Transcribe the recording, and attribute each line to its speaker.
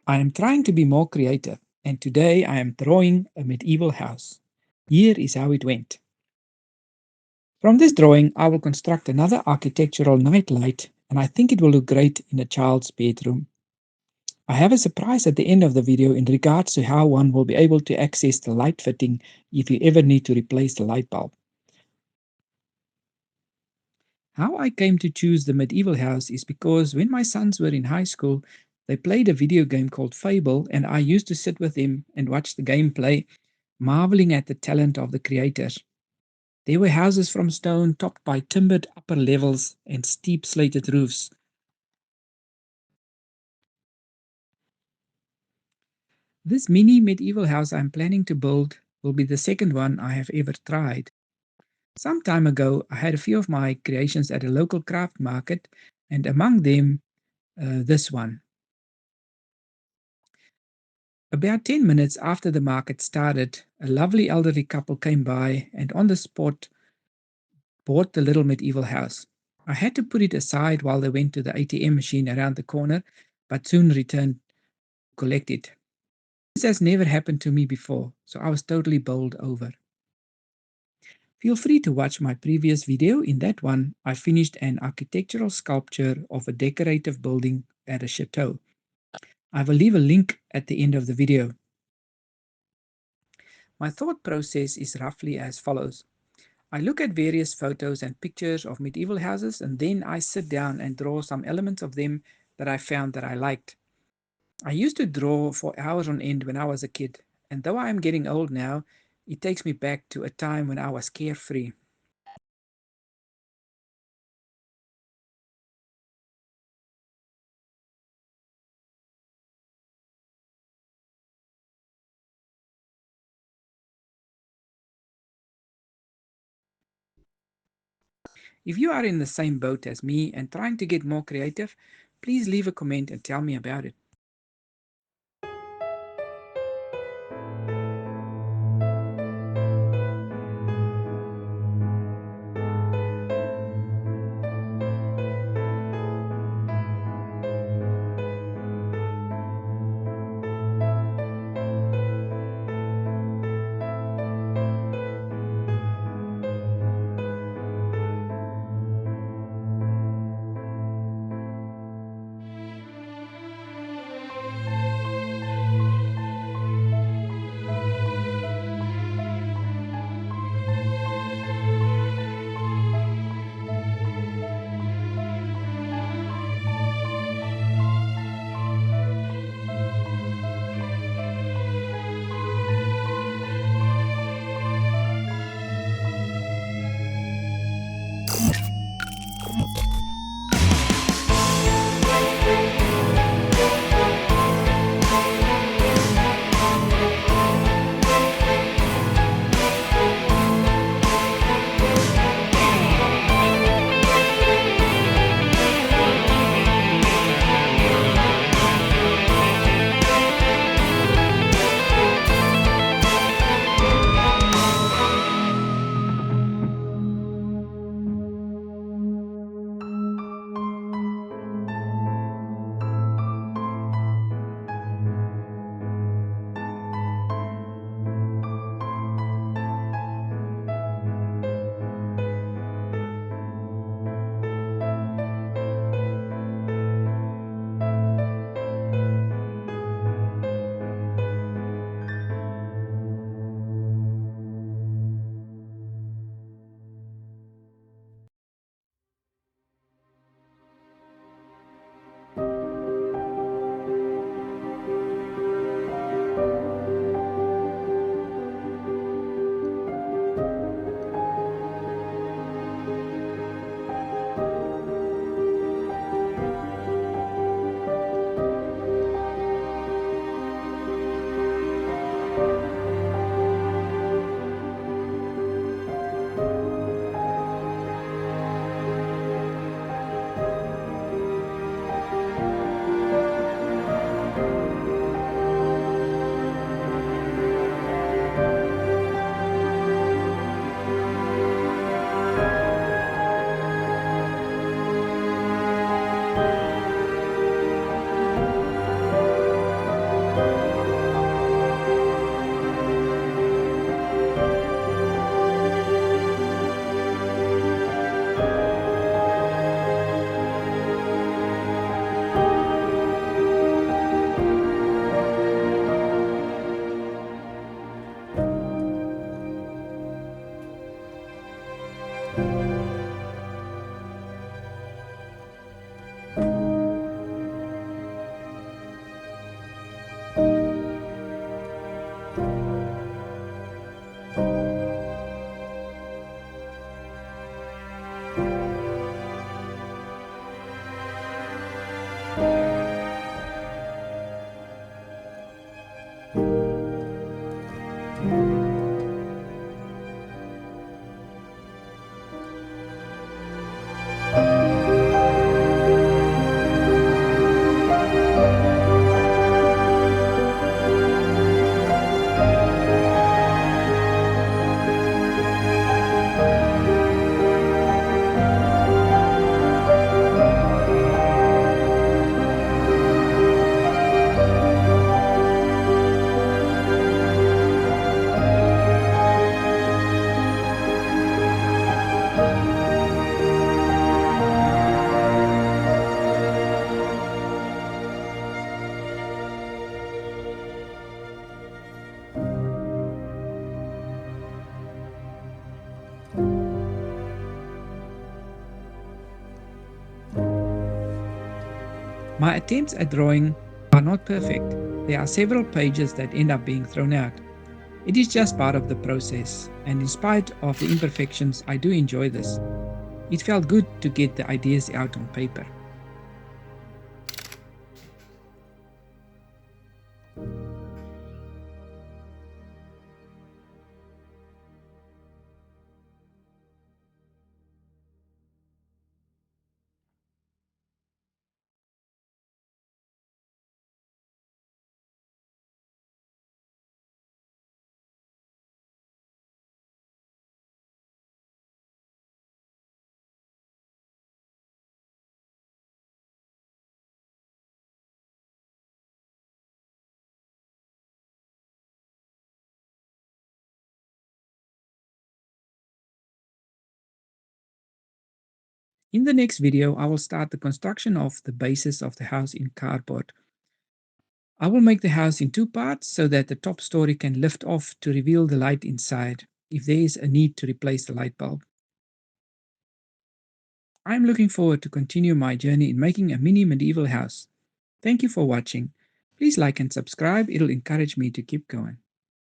Speaker 1: I am trying to be more creative, and today I am drawing a medieval house. Here is how it went. From this drawing, I will construct another architectural nightlight, and I think it will look great in a child's bedroom. I have a surprise at the end of the video in regards to how one will be able to access the light fitting if you ever need to replace the light bulb. How I came to choose the medieval house is because when my sons were in high school, they played a video game called Fable, and I used to sit with them and watch the gameplay, marveling at the talent of the creators. There were houses from stone topped by timbered upper levels and steep slated roofs. This mini medieval house I'm planning to build will be the second one I have ever tried. Some time ago, I had a few of my creations at a local craft market, and among them, this one. About 10 minutes after the market started, a lovely elderly couple came by and on the spot bought the little medieval house. I had to put it aside while they went to the ATM machine around the corner, but soon returned to collect it. This has never happened to me before, so I was totally bowled over. Feel free to watch my previous video. In that one, I finished an architectural sculpture of a decorative building at a chateau. I will leave a link at the end of the video. My thought process is roughly as follows. I look at various photos and pictures of medieval houses, and then I sit down and draw some elements of them that I found that I liked. I used to draw for hours on end when I was a kid, and though I am getting old now, it takes me back to a time when I was carefree. If you are in the same boat as me and trying to get more creative, please leave a comment and tell me about it. My attempts at drawing are not perfect. There are several pages that end up being thrown out. It is just part of the process, and in spite of the imperfections, I do enjoy this. It felt good to get the ideas out on paper. In the next video, I will start the construction of the basis of the house in cardboard. I will make the house in two parts so that the top story can lift off to reveal the light inside if there is a need to replace the light bulb. I am looking forward to continue my journey in making a mini medieval house. Thank you for watching. Please like and subscribe, it'll encourage me to keep going.